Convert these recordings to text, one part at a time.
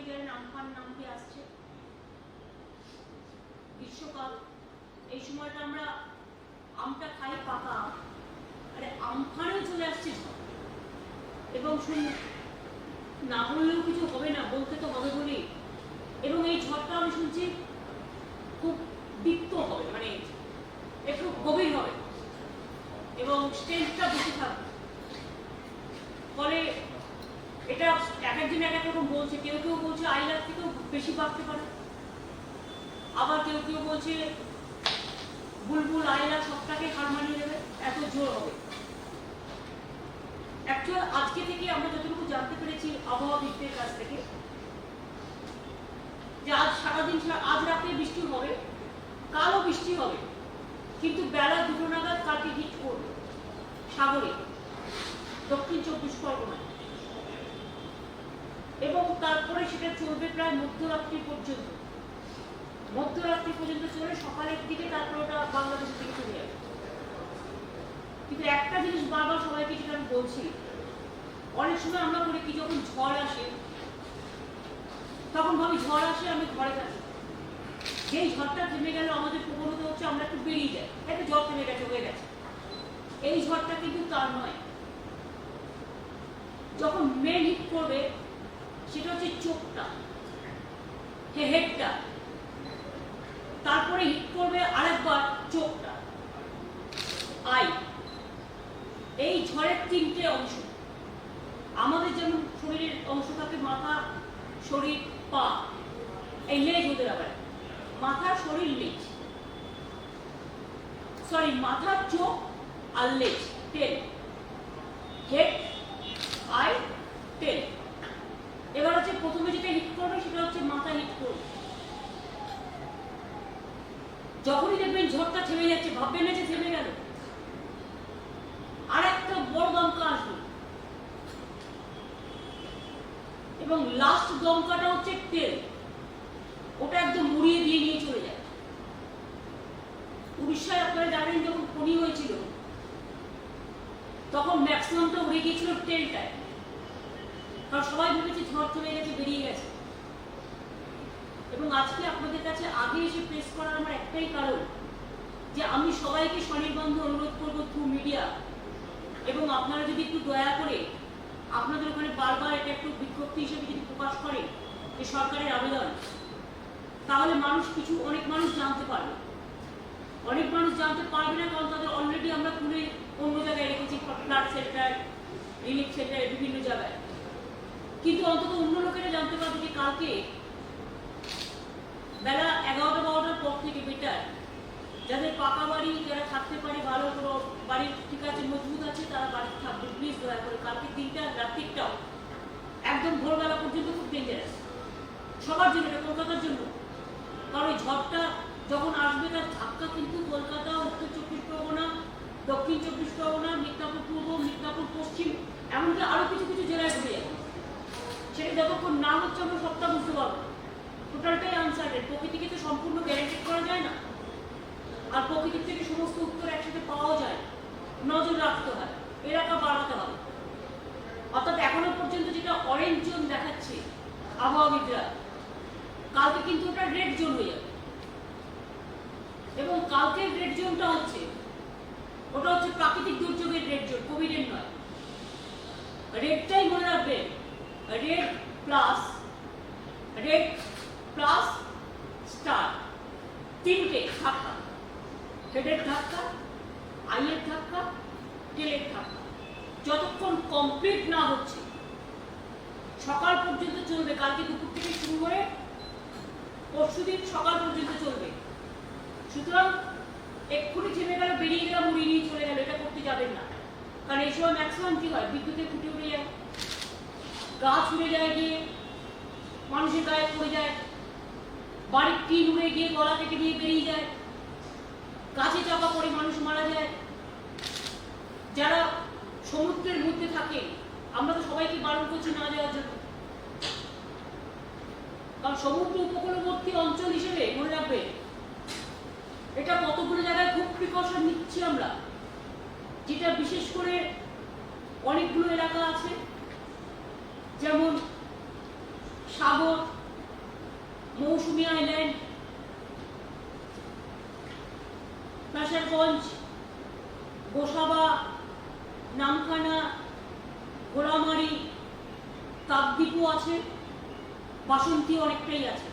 সকলেই জানেন আমফান নামটি আসছে, গ্রীষ্মকাল। এই সময়টা আমরা আমটা খাই, পাকা আম। আরে আমফানও চলে আসছে এবং না বললেও কিছু হবে না, বলতে তো হবে বলেই। এবং এই ঝড়টা আমি শুনছি খুব দীপ্ত হবে, মানে একটু গভীর হবে এবং স্ট্রেংথটা বেশি থাকবে। ফলে এটা এক একজন এক এক রকম বলছে। কেউ কেউ বলছে আইলার থেকেও বেশি বাড়তে পারে, আবার কেউ কেউ বলছে বুলবুল আইলা সবটাকে হার মানিয়ে দেবে, এত জোর হবে। অ্যাকচুয়াল আজকে থেকে আমরা যতটুকু জানতে পেরেছি আবহাওয়াবিদদের কাছ থেকে, যে আজ সারাদিন আজ রাতে বৃষ্টি হবে, কালও বৃষ্টি হবে, কিন্তু বেলা 2টো নাগাদ কালকে হিট করবে সাগরে, দক্ষিণ 24 পরগনায়, এবং তারপরে সেটা চলবে প্রায় মধ্যরাত্রি পর্যন্ত। মধ্যরাত্রি পর্যন্ত চলে সকালের দিকে, তারপরে ওটা বাংলাদেশের দিকে চলে যাবে। কিন্তু একটা জিনিস বারবার সবাইকে যেটা আমি বলছি, অনেক সময় আমরা করি কি, যখন ঝড় আসে তখন ভাবি ঝড় আসে আমি ঘরে থাকি, যেই ঝড়টা থেমে গেল আমাদের প্রবণতা হচ্ছে আমরা একটু বেরিয়ে যাই, একটু ঝড় থেমে গেছে, হয়ে গেছে। এই ঝড়টা কিন্তু তার নয়। যখন মেন হিট করবে সেটা হচ্ছে চোখটা, হেডটা, তারপরে হিট করবে আরেকবার চোখটা, আই। এই ঝড়ের 3টে অংশ। আমাদের যেমন শরীরের অংশ থাকে মাথা, শরীর, পা, এই লেজ ওদের আবার মাথা, শরীর, লেজ, সরি মাথা, চোখ আর লেজ, টেল, হেড, আই, টেল। এবার হচ্ছে প্রথমে যেটা হিট করবে সেটা হচ্ছে মাথা হিট করবে। যখনই দেখবেন ঝড়টা থেমে যাচ্ছে, ভাববেন না যে থেমে গেল, আর একটা বড় দমকা আসবে, এবং লাস্ট দমকাটা হচ্ছে টেল, ওটা একদম মুড়িয়ে দিয়ে নিয়ে চলে যায়। উড়িষ্যায় আপনারা জানেন যখন ফণী হয়েছিল তখন ম্যাক্সিমামটা উড়ে গিয়েছিল টেলটায়, কারণ সবাই ভেবেছে ঝড় চলে গেছে, বেরিয়ে গেছে। এবং আজকে আপনাদের কাছে আগে এসে প্রেস করার আমার একটাই কারণ, যে আমি সবাইকে স্বনির্বন্ধ অনুরোধ করবো থ্রু মিডিয়া, এবং আপনারা যদি একটু দয়া করে আপনাদের ওখানে বারবার এটা একটু বিজ্ঞপ্তি হিসেবে যদি প্রকাশ করেন যে সরকারের আবেদন, তাহলে অনেক মানুষ জানতে পারবে। অনেক মানুষ জানতে পারবে না, কারণ তাদের অলরেডি আমরা তুলে অন্য জায়গায় রেখেছি, ফ্লাড সেন্টার, রিলিফ সেন্টার, বিভিন্ন জায়গায়। কিন্তু অন্তত অন্য লোকেরা জানতে পারবে যে কালকে বেলা 11টা-12টার পর থেকে বেটার, যাদের পাকা বাড়ি, যারা থাকতে পারে ভালো কোনো বাড়ির ঠিক আছে, মজবুত আছে, তারা বাড়িতে থাকবে। প্লিজ দয়া করে কালকে দিনটা, রাত্রিটাও একদম ভোরবেলা পর্যন্ত খুব ডেঞ্জারাস সবার জন্য, এটা কলকাতার জন্য। কারণ ওই ঝড়টা যখন আসবে তার ধাক্কা কিন্তু কলকাতা, উত্তর 24 পরগনা, দক্ষিণ 24 পরগনা, মিদনাপুর পূর্ব, মিদনাপুর পশ্চিম, এমনকি আরো কিছু কিছু জেলায় ঢুকে যাবে। সেটা যতক্ষণ না হচ্ছে আমরা সবটা বুঝতে পারবো। টোটালটাই আনসার্টেন। প্রকৃতিকে তো সম্পূর্ণ গ্যারান্টি করা যায় না, আর প্রকৃতির থেকে সমস্ত উত্তর একসাথে পাওয়া যায়, নজর রাখতে হয়, এলাকা বাড়াতে হবে। অর্থাৎ এখনো পর্যন্ত যেটা অরেঞ্জ জোন দেখাচ্ছে আবহাওয়াবিদরা, কালকে কিন্তু ওটা রেড জোন হয়ে যাবে। এবং কালকের রেড জোনটা হচ্ছে, ওটা হচ্ছে প্রাকৃতিক দুর্যোগের রেড জোন, কোভিডের নয়। রেডটাই মনে রাখবেন, রেড প্লাস স্টার, 3টে ধাক্কা, হেডের ধাক্কা, আইয়ের ধাক্কা, টেলের ধাক্কা। যতক্ষণ কমপ্লিট না হচ্ছে সকাল পর্যন্ত চলবে, কালকে দুপুর থেকে শুরু করে পরশুদিন সকাল পর্যন্ত চলবে। সুতরাং এক্ষুনি থেমে গেল, বেরিয়ে গেলাম, উড়িয়ে নিয়ে চলে গেল, এটা করতে যাবেন না। কারণ এই সময় ম্যাক্সিমাম কি হয়, বিদ্যুতের খুঁটে উড়ে যায়, গাছ উড়ে যায়, গিয়ে মানুষের গায়ে পড়ে যায়, বাড়ির টিন উড়ে গিয়ে গলা থেকে নিয়ে বেরিয়ে যায়, গাছে চাপা পড়ে মানুষ মারা যায়। যারা সমুদ্রের মধ্যে থাকে, আমরা তো সবাইকে বারণ করছি না যাওয়ার জন্য, কারণ সমুদ্র উপকূলবর্তী অঞ্চল হিসেবে মনে রাখবে এটা কতগুলো জায়গায় খুব প্রিকশন নিচ্ছি আমরা। যেটা বিশেষ করে অনেকগুলো এলাকা আছে, যেমন সাগর, মৌসুমী আইল্যান্ড, প্যাসারগঞ্জ, গোসাবা, নামখানা, গোলামারি, কাকদ্বীপও আছে, বাসন্তী অনেকটাই আছে,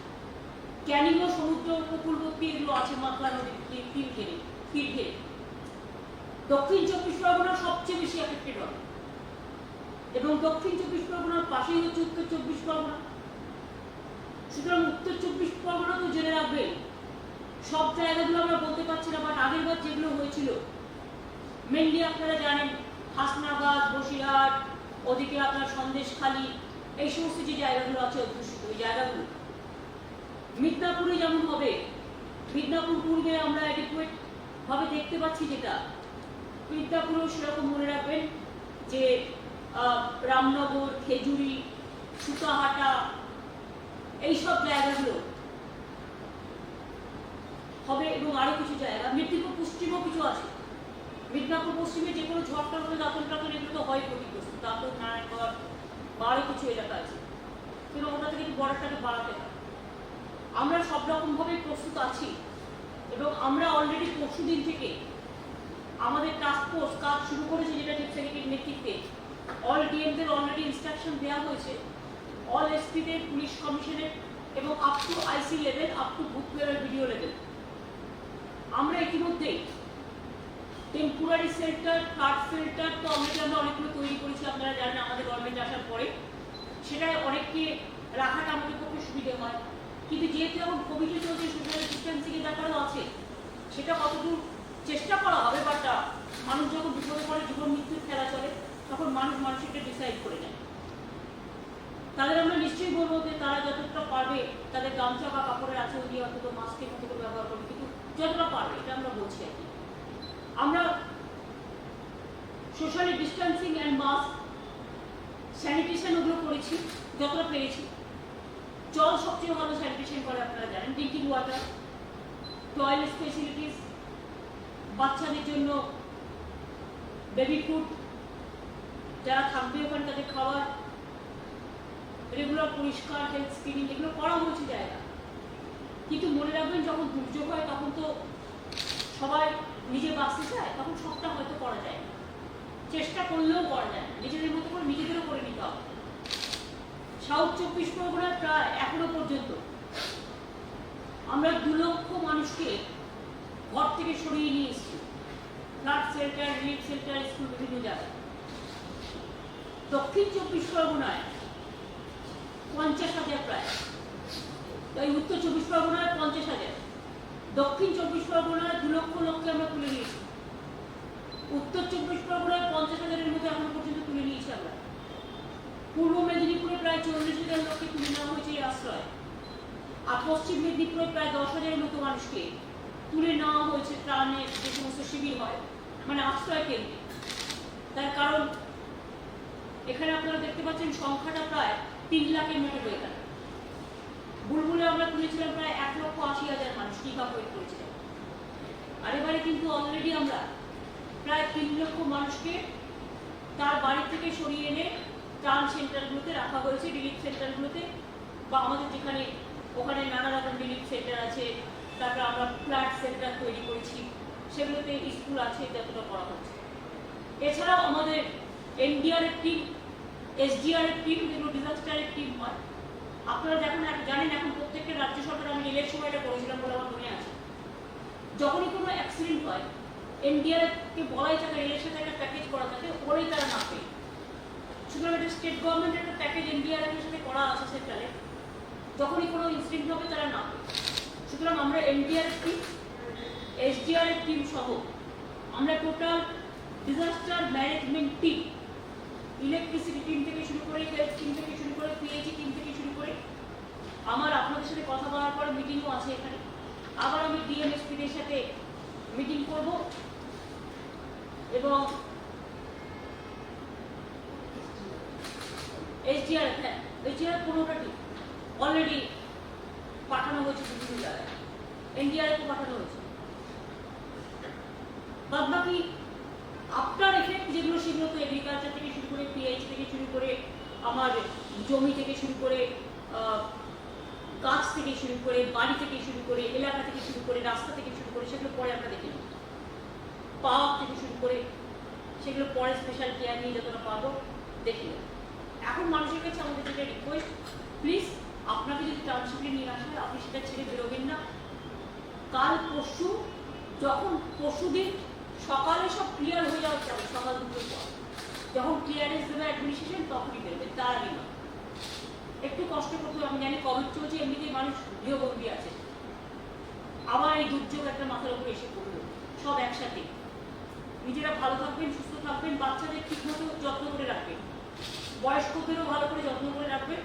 ক্যানিংও সমুদ্র উপকূলবর্তী এগুলো আছে, মাতলা নদীর তীর ঘিরে। দক্ষিণ চব্বিশ পরগনা সবচেয়ে বেশি এফেক্টেড হবে, এবং দক্ষিণ চব্বিশ পরগনার পাশেই হচ্ছে উত্তর চব্বিশ পরগনা। সুতরাং উত্তর চব্বিশ পরগনা তো জেনে রাখবে, সব জায়গাগুলো আমরা বলতে পারছি না, বাট আগের বার যেগুলো হয়েছিল মেনলি আপনারা জানেন, হাসনাবাদ, বসিরহাট, ওদিকে আপনার সন্দেশখালী, এই সমস্ত যে জায়গাগুলো আছে অধ্যুষিত ওই জায়গাগুলো। মিদনাপুরে যেমন হবে, মিদনাপুর পূর্বে আমরা অ্যাডিকুয়েট ভাবে দেখতে পাচ্ছি, যেটা মিদনাপুরেও সেরকম মনে রাখবেন যে রামনগর, খেজুরি, সুতাহাটা, এইসব জায়গাগুলো হবে, এবং আরো কিছু জায়গা মেদিনীপুর পশ্চিমও কিছু আছে। মিদনাপুর পশ্চিমে যে কোনো ঝড়টা হলে দাঁতন টাতন এগুলো তো হয় ক্ষতিগ্রস্ত, দাঁতন, নারায়ণগড় বা আরো কিছু এলাকা আছে, কিন্তু ওটা থেকে বর্ডারটাকে বাড়াতে হয়। আমরা সব রকম ভাবে প্রস্তুত আছি, এবং আমরা অলরেডি পরশুদিন থেকে আমাদের টাস্ক ফোর্স কাজ শুরু করেছে, যেটা চিফ সেক্রেটারির নেতৃত্বে। অল ডিএমদের অলরেডি ইনস্ট্রাকশন দেওয়া হয়েছে, অল এসপিদের, পুলিশ কমিশনের, এবং up to IC level, up to booth level, video level. আমরা ইতিমধ্যেই টেম্পোরারি শেল্টার, ফ্লাড শেল্টার তো অলরেডি আমরা অনেকগুলো তৈরি করেছি, আপনারা জানেন আমাদের গভর্নমেন্ট আসার পরে। সেটা অনেককে রাখাটা আমাদের পক্ষে সুবিধে হয়, কিন্তু যেহেতু এখন কোভিডে চলছে, সোশ্যাল ডিস্টেন্সিংয়ের ব্যাপারও আছে, সেটা কতদূর চেষ্টা করা হবে, বাট মানুষ যখন বিপদে পড়ে, জীবন মৃত্যুর খেলা চলে, তখন মানুষ মানুষকে ডিসাইড করে নেয়। তাদের আমরা নিশ্চয়ই বলবো যে তারা যতটা পারবে তাদের গামছা বা কাপড়ের আছে ওই দিয়ে অন্তত মাস্কের মতো করে ব্যবহার করবে, কিন্তু যতটা পারবে এটা আমরা বলছি আর কি। আমরা social distancing and mask, sanitation ওগুলো করেছি যতটা পেরেছি। জল সবচেয়ে ভালো স্যানিটেশন করে, আপনারা জানেন, ড্রিঙ্কিং ওয়াটার, টয়লেট ফেসিলিটিস, বাচ্চাদের জন্য বেবি ফুড, যারা থাকবে ওখানে তাদের খাবার, রেগুলার পরিষ্কার, হেলথ স্ক্রিনিং, এগুলো করা হয়েছে জায়গা। কিন্তু মনে রাখবেন, যখন দুর্যোগ হয় তখন তো সবাই নিজে বাঁচতে চায়, তখন সবটা হয়তো করা যায় না, চেষ্টা করলেও করা যায় না, নিজেদের মতো করে নিজেদেরও করে নিতে হবে। সাউথ চব্বিশ পরগনায় প্রায় এখনো পর্যন্ত আমরা 2 লক্ষ মানুষকে ঘর থেকে সরিয়ে নিয়ে এসেছি, flood shelter, relief shelter, school, বিভিন্ন জায়গায়। দক্ষিণ চব্বিশ পরগনায় 50,000 প্রায়, তাই উত্তর চব্বিশ পরগনায় 50,000, দক্ষিণ চব্বিশ পরগনায় 2 লক্ষ লোককে আমরা তুলে নিয়েছি। উত্তর চব্বিশ পরগনায় 50,000-এর মধ্যে এখনো পর্যন্ত তুলে নিয়েছি আমরা। পূর্ব মেদিনীপুরে প্রায় 40,000 লোককে তুলে নেওয়া হয়েছে এই আশ্রয়, আর পশ্চিম মেদিনীপুরে প্রায় 10,000-এর মতো মানুষকে তুলে নেওয়া হয়েছে ত্রাণের যে সমস্ত শিবির হয়, মানে আশ্রয় কেন্দ্রে। তার কারণ এখানে আপনারা দেখতে পাচ্ছেন সংখ্যাটা প্রায় 3 লাখের মতো হয়ে গেল। বুলবুলে আমরা তুলেছিলাম প্রায় 1,80,000 মানুষ, ইভাকুয়েট করেছিলাম। আর এবারে কিন্তু অলরেডি আমরা প্রায় 3 লক্ষ মানুষকে তার বাড়ি থেকে সরিয়ে এনে ত্রাণ সেন্টারগুলোতে রাখা হয়েছে, রিলিফ সেন্টারগুলোতে, বা আমাদের যেখানে ওখানে নানা রকম রিলিফ সেন্টার আছে, তারপরে আমরা ফ্ল্যাট সেন্টার তৈরি করেছি, সেগুলোতে স্কুল আছে, যতটা করা হচ্ছে। এছাড়াও আমাদের এনডিআরএফ টিম, এসডিআরএফ টিম, যেগুলো ডিজাস্টারের টিম হয়, আপনারা জানেন এখন প্রত্যেকটা রাজ্য সরকার, আমি রেলের সময়টা করেছিলাম বলে আমার মনে আছে, যখনই কোনো অ্যাক্সিডেন্ট হয় এনডিআরএফকে বলাই থাকে, রেলের সাথে একটা প্যাকেজ করা থাকে, ওরাই তারা না পেয়ে। সুতরাং এটা স্টেট গভর্নমেন্টের একটা প্যাকেজ এনডিআরএফের সাথে করা আছে সেন্ট্রালে, যখনই কোনো ইনসিডেন্ট হবে তারা না পেয়ে। সুতরাং আমরা এনডিআরএফ টিম, এসডিআরএফ টিম সহ আমরা total disaster management team, electricity team থেকে শুরু করে, হেলথ টিম থেকে শুরু করে, পিএইচই টিম থেকে শুরু করে, আমার আপনাদের সাথে কথা বলার পরে মিটিংও আছে এখানে। আবার আমি ডিএমএসপিদের সাথে মিটিং করব, এবং এসডিআরএফ, হ্যাঁ এসডিআরএফ 15টা টিম অলরেডি পাঠানো হয়েছে বিভিন্ন জায়গায়, এনডিআরএফও পাঠানো হয়েছে। বাদ বাকি আফটার এফেক্ট যেগুলো, সেগুলো তো এগ্রিকালচার থেকে শুরু করে, পিএইচ থেকে শুরু করে, আমার জমি থেকে শুরু করে, গাছ থেকে শুরু করে, বাড়ি থেকে শুরু করে, এলাকা থেকে শুরু করে, রাস্তা থেকে শুরু করে, সেগুলো পরে আমরা দেখে নিই। পাওয়ার থেকে শুরু করে সেগুলো পরে স্পেশাল কেয়ার নিয়ে যতটা পারবো দেখে নেব। এখন মানুষের কাছে আমাদের যেটা রিকোয়েস্ট, প্লিজ আপনাকে যদি টাউনশিপে নিয়ে আসা হয় আপনি সেটা ছেড়ে বেরোবেন না। কাল পরশু, যখন পরশুদিন সকালে সব ক্লিয়ার হয়ে যাওয়ার চাই, সকাল দুটোর পর যখন ক্লিয়ারেন্স দেবে অ্যাডমিনিস্ট্রেশন তখনই বেরোবেন, তার আগে না। একটু কষ্ট করতে, আমি জানি কোভিড চলছে, এমনিতেই মানুষ গৃহবন্দী আছে, আবার এই দুর্যোগ একটা মাথার উপরে এসে পড়লো, সব একসাথে। নিজেরা ভালো থাকবেন, সুস্থ থাকবেন, বাচ্চাদের ঠিক মতো যত্ন করে রাখবেন, বয়স্কদেরও ভালো করে যত্ন করে রাখবেন,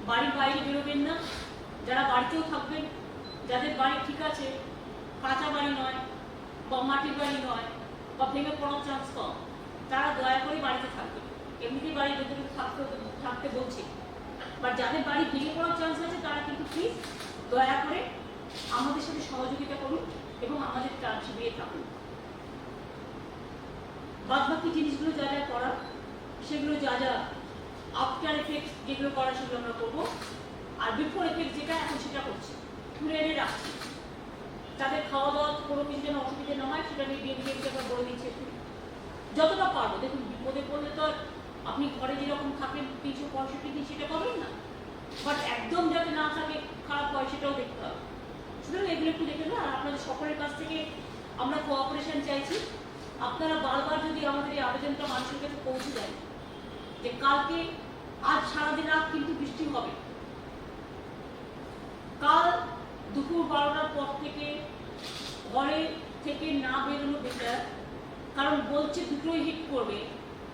বাড়ির বাইরে বেরোবেন না। যারা বাড়িতেও থাকবেন, যাদের বাড়ি ঠিক আছে, কাঁচা বাড়ি নয় বা মাটির বাড়ি নয় বা ভেঙে পড়ার চান্স কম, তারা দয়া করে বাড়িতে থাকবেন। এমনিতেই বাড়ির ভেতরে থাকতে বলছে, বা যাদের বাড়ি ভেঙে পড়ার চান্স আছে তারা কিন্তু প্লিজ দয়া করে আমাদের সাথে সহযোগিতা করুন এবং আমাদের শিবিরে থাকুন। বাদ বাকি জিনিসগুলো যা যা করার, সেগুলো যা যা আফটার এফেক্ট যেগুলো করার সেগুলো আমরা করবো, আর বিফোর এফেক্ট যেটা এখন সেটা করছি, তুলে এনে রাখছি। তাদের খাওয়া দাওয়া কোনো কিছু যেন অসুবিধা না হয় সেটা নিয়ে ডিএমকে আমরা বলে দিচ্ছি একটু যতটা পারবো। দেখুন, বিপদে পড়লে তো আপনি ঘরে যেরকম থাকেন 365 দিন সেটা পাবেন না, বাট একদম যাতে না থাকে, খারাপ হয়, সেটাও দেখতে হবে। সুতরাং এগুলো একটু দেখে নেন। আর আপনাদের সকলের কাছ থেকে আমরা কোঅপারেশন চাইছি। আপনারা বারবার যদি আমাদের এই আবেদনটা মানুষের কাছে পৌঁছে দেন যে কালকে, আজ সারাদিন রাত কিন্তু বৃষ্টি হবে, কাল দুপুর 12টার পর থেকে ঘরে থেকে না বেরোনো বেটার। কারণ বলছে দুটোই হিট করবে,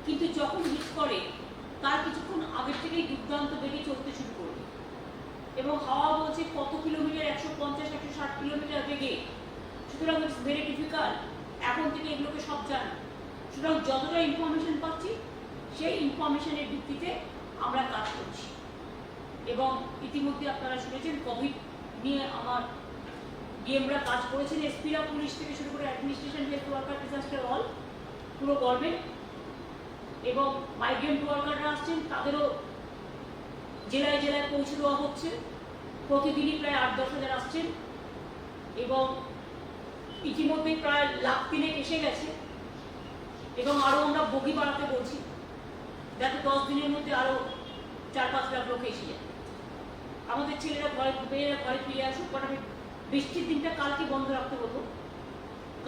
কিন্তু যখন হিট করে তার কিছুক্ষণ আগের থেকেই দুর্দান্ত বেগে চলতে শুরু করবে, এবং হাওয়া বলছে কত কিলোমিটার, 150-160 কিলোমিটার বেগে। সুতরাং ইটস ভেরি ডিফিকাল্ট এখন থেকে এগুলোকে সব জানা। সুতরাং যতটা ইনফরমেশন পাচ্ছি সেই ইনফরমেশনের ভিত্তিতে আমরা কাজ করছি। এবং ইতিমধ্যে আপনারা শুনেছেন কোভিড নিয়ে আমার ডিএমরা কাজ করেছেন, এসপিরা, পুলিশ থেকে শুরু করে administration, health worker, disaster all, পুরো গভর্নমেন্ট। এবং মাইগ্রেন্ট ওয়ার্কাররা আসছেন, তাদেরও জেলায় জেলায় পৌঁছে দেওয়া হচ্ছে। প্রতিদিনই প্রায় 8-10 হাজার আসছেন, এবং ইতিমধ্যে প্রায় 1,300,000 এসে গেছে, এবং আরও আমরা বগি বাড়াতে বলছি যাতে 10 দিনের মধ্যে আরও 4-5 লাখ লোক এসে যায়। আমাদের ছেলেরা মেয়েরা ঘরে ফিরে আসুক। কারণ বৃষ্টির দিনটা কালকে বন্ধ রাখতে হতো।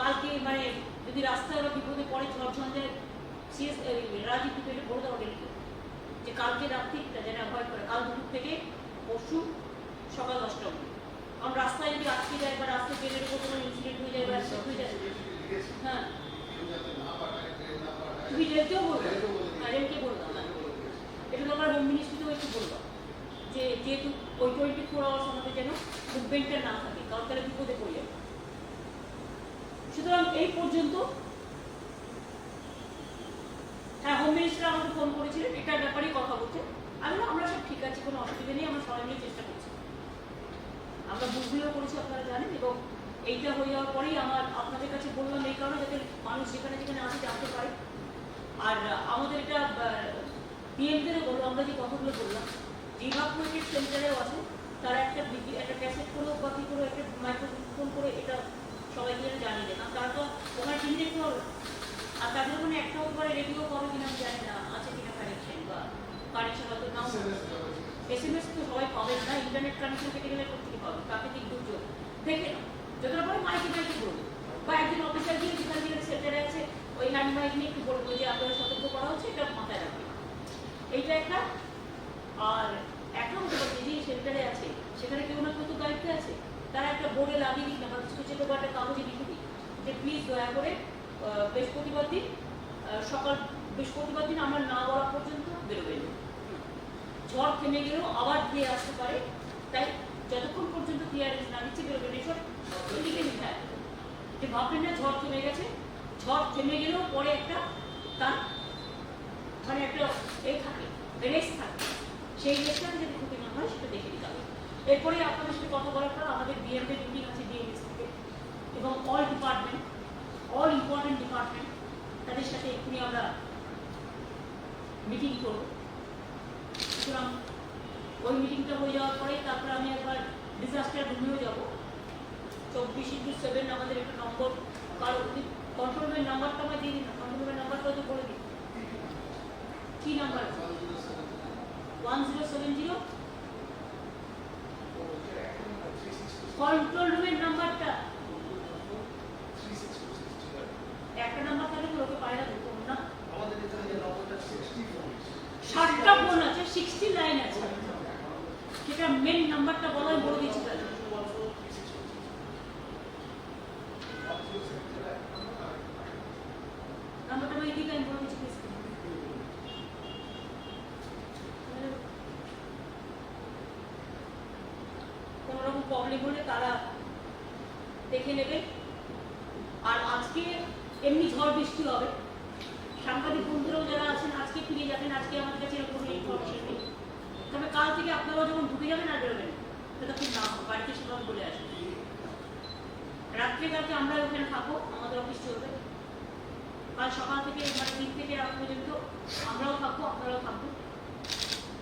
কালকে মানে যদি রাস্তায় ওরা বিপদে পড়ে, ঝড়ঝঞ্ঝায়, রাজীব পেটে বলে দেওয়া গেল যে কালকে রাত্রিটা যেন অ্যাভয়েড করে, কাল দুপুর থেকে পরশু সকাল 10টা অবধি। কারণ রাস্তায় যদি আটকে যায় বা রাস্তায় ট্রেনের উপর কোনো ইনসিডেন্ট হয়ে যায় বা অ্যাক্সিডেন্ট হয়ে যায়, হ্যাঁ তুমি রেলকেও বলবো, হ্যাঁ রেলকে বলবো, হ্যাঁ এটা তো আমরা হোম মিনিস্ট্রিতেও একটু বলবো যে যেহেতু ওই 24 আওয়ার্স আমাদের যেন মুভমেন্টটা না থাকে, কারণ তাহলে বিপদে পড়ে যাবে। সুতরাং এই পর্যন্ত। হ্যাঁ, হোম মিনিস্টার আমাকে ফোন করেছিলেন, এটার ব্যাপারেই কথা বলছেন। আমরা সব ঠিক আছে, কোনো অসুবিধা নেই, আমরা সবাই মিলে চেষ্টা করছি। আমরা বুকগুলো করেছি, আপনারা জানেন। এবং এইটা হয়ে যাওয়ার পরেই আপনাদের কাছে বললাম এই কারণে যাতে মানুষ যেখানে যেখানে আসে জানতে পারে। আর আমাদের এটা ডিএমদেরও বলবো, আমরা যে কথাগুলো বললাম, যে ইভাকুয়েটেড সেন্টারেও আছে, তারা একটা ক্যাসেট করেও বা কী করে একটা মাইক্রোফোন করে এটা সবাইকে যেন জানিয়ে দেয়। কারণ তারা তো ওখানে টিভি দেখতে হবে, আর তাদের ওখানে একটা উপরে রেডিও পাবে কিনা আমি জানি না, আছে কিনা কানেকশন, বা কানেকশন হয়তো নাও। SMS তো সবাই পাবেন না, ইন্টারনেট কানেকশন কেটে গেলে কোথেকে পাবে, প্রাকৃতিক দুর্যোগ দেখে না, যতটা পরে মাইকে বলবে, বা একজন অফিসার গিয়ে যেখানে যেখানে সেন্টারে আছে ওই হ্যান্ড মাইক নিয়ে একটু বলবো যে আপনাদের সতর্ক করা হচ্ছে, এটা মাথায় রাখবে। এইটা একটা। আর একটা হতে পারে যে সেন্টারে আছে সেখানে কেউ না কেউ তো দায়িত্বে আছে, তারা একটা বোর্ডে লাগিয়ে দিক না, বা ছোটো বা একটা কাগজে লিখে দিই যে প্লিজ দয়া করে বৃহস্পতিবার দিন বৃহস্পতিবার দিন আমরা না বলা পর্যন্ত বেরোবেন। ঝড় থেমে গেলেও আবার দিয়ে আসতে পারে, তাই যতক্ষণ পর্যন্ত ক্লিয়ারেন্স না দিচ্ছে বেরোবেন। এসব লিখে দিতে হয় যে ভাববেন না ঝড় থেমে গেছে, ঝড় থেমে গেলেও পরে একটা তার মানে একটা এই থাকে, রেস্ট থাকে, সেই রেস্টটাতে যদি ক্ষতি না হয় সেটা দেখে দিতে হবে। এরপরে আপনাদের সাথে কথা বলার পর আমাদের ডিএমদের মিটিং আছে ডিএমএস থেকে, এবং অল ইম্পর্টেন্ট ডিপার্টমেন্ট তাদের সাথে এক্ষুনি আমরা মিটিং করব। সুতরাং ওই মিটিংটা হয়ে যাওয়ার পরে তারপরে আমি একবার ডিজাস্টার রুমেও যাব। 24/7 আমাদের একটা নম্বর, কারো কন্ট্রোল রুমের নাম্বারটা আমার দিয়ে দিন না, কন্ট্রোল রুমের নাম্বারটা তো বলে দিন। কি নাম্বার? 1070 কন্ট্রোল রুমের নাম্বারটা। একটা নাম্বার থাকলে তো লোকে পায় না, দুটো না। আমাদের এখানে নম্বরটা 60টা ফোন আছে, 60 লাইন আছে। সেটা মেন নাম্বারটা বলাই বলে দিচ্ছি তাহলে। নাম্বারটা আমি দিই, আমি বলে দিচ্ছি প্লিজ। কোনো রকম প্রবলেম হলে তারা দেখে নেবে। আর আজকে এমনি ঝড় বৃষ্টি হবে, সাংবাদিক বন্ধুরাও যারা আছেন আজকে ফিরে যাবেন, আজকে আমাদের কাছে এরকম ইনফরমেশন নেই। তবে কাল থেকে আপনারাও যখন ঢুকে যাবেন আর বেরোবেন, সেটা খুব না বাড়িতে সেভাবে বলে আসবেন। রাত্রে কালকে আমরা ওখানে থাকবো, আমাদের অফিস চলবে। কাল সকাল থেকে মানে 3 থেকে রাত পর্যন্ত আমরাও থাকবো, আপনারাও থাকবো।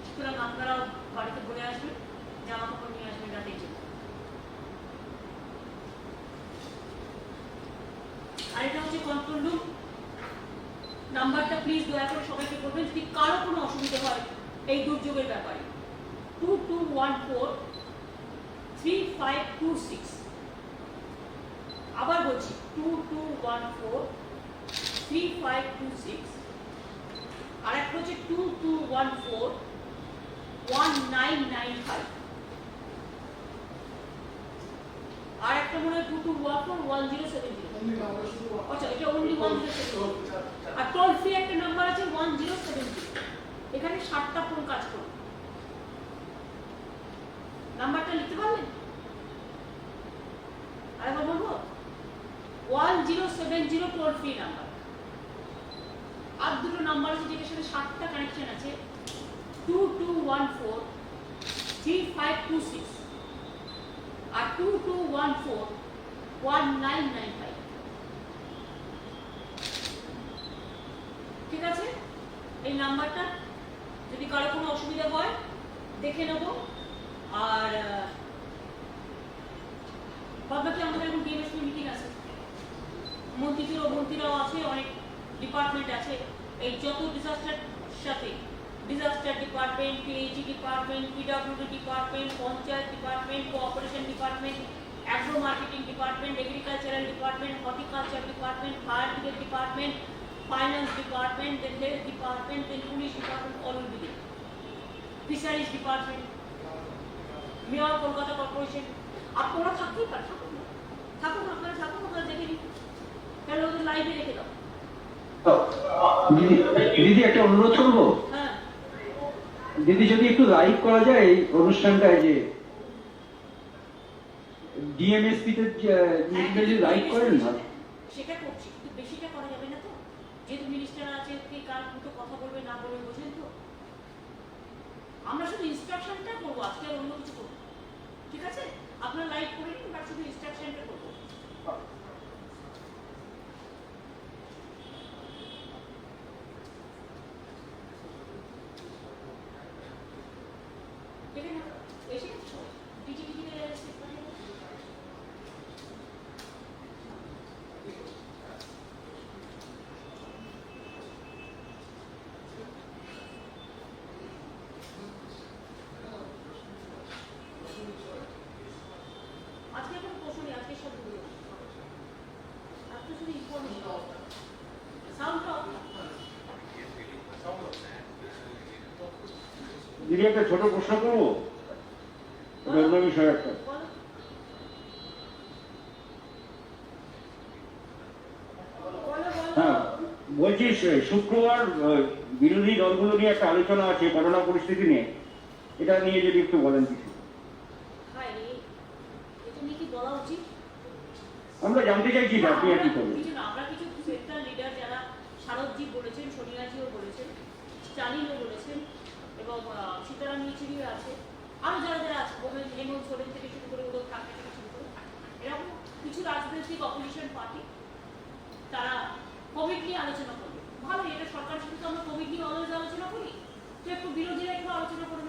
সুতরাং আপনারাও বাড়িতে বলে আসবেন, জামা কাপড় নিয়ে আসবেন রাতের জন্য। আর এটা হচ্ছে কন্ট্রোল রুম নাম্বারটা, প্লিজ দয়া করে সবাইকে বলবেন যদি কারো কোনো অসুবিধা হয় এই দুর্যোগের ব্যাপারে। 2214-3526। আবার বলছি 2214-3526। আর একটা হচ্ছে 2214-1995। আর একটা মনে হয় 2214-1070। আচ্ছা, এটা অনলি 1070। আর টোল ফ্রি একটা নাম্বার আছে 1070। এখানে 60টা ফোন কাজ করবে। নাম্বারটা লিখতে পারলেন? আরেকবার বলবো, 1070 টোল ফ্রি নাম্বার। আর দুটো নাম্বার আছে যেটার সাথে 60টা কানেকশন আছে, 2214-3526 আর 2214-1995। ঠিক আছে, এই নাম্বারটা যদি কারো কোনো অসুবিধা হয় দেখে নেব। আর বাদবাকি আমাদের এখন ডিএমএসপি মিটিং আছে, মন্ত্রীরাও আছে, অনেক ডিপার্টমেন্ট আছে। এই যত ডিজাস্টার সাথে disaster department, PHE department, PWD department, panchayat department, cooperation department, agro marketing department, agricultural department, horticulture department, fire brigade department, finance department, then health department, then police department, all will be there. Fisheries department, mayor Kolkata corporation. আপনারা থাকতেই পারেন, থাকুন, আপনারা থাকুন, ওখানে দেখে নিন, তাহলে ওদের লাইভে রেখে দাও। দিদি একটা অনুরোধ করবো। হ্যাঁ দিদি যদি একটু লাইভ করা যায় এই অনুষ্ঠানটায়, যে ডিএমএসপি তে যদি লাইভ করেন না, সেটা করছি, কিন্তু বেশিটা করা যাবে না তো, যেহেতু মিনিস্টার আছে, কে কার মতো কথা বলবে না বলবে বোঝেন তো। আমরা শুধু ইনস্ট্রাকশনটা করবো আজকে, আর অন্য কিছু করবো। ঠিক আছে, আপনারা লাইভ করে নিন, বাট শুধু ইনস্ট্রাকশনটা করবো। এসে টিটি আজকে কোনো প্রশ্ন নেই, আজকে সব ভুলে আজকে শুধু ইনফরমেশন। সাউন্ডটা দিদি একটা ছোট প্রশ্ন করবো, অন্য বিষয় একটা। হ্যাঁ বলছি, শুক্রবার বিরোধী দলগুলো নিয়ে একটা আলোচনা আছে করোনা পরিস্থিতি নিয়ে, এটা নিয়ে যদি একটু বলেন কিছু। আমরা জানতে চাইছি আপনি আর কি করবেন। আমরা কিছু সেক্টর লিডার যারা শারদজি বলেছেন, সোনিয়াজিও বলেছেন, স্টালিনও বলেছেন, এবং সীতারাম ইয়েচুরিও আছে, আরো যারা যারা আছে, হেমন্ত সোরেন থেকে শুরু করে উদ্ধব ঠাকরে থেকে শুরু করে এরকম কিছু রাজনৈতিক অপোজিশন পার্টি, তারা কোভিড নিয়ে আলোচনা করবে। ভালো, এটা সরকার শুধু তো আমরা কোভিড নিয়ে অলওয়েজ আলোচনা করি, তো একটু বিরোধীরা একটু আলোচনা করবে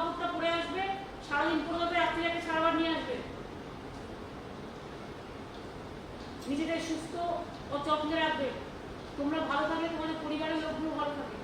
কাপড়টা পরে আসবে, সারাদিন পরে যাবে, রাত্রে একটা সারাবার নিয়ে আসবে। নিজেদের সুস্থ ও যত্নে রাখবে। তোমরা ভালো থাকলে তোমাদের পরিবারের লোকগুলো ভালো থাকে।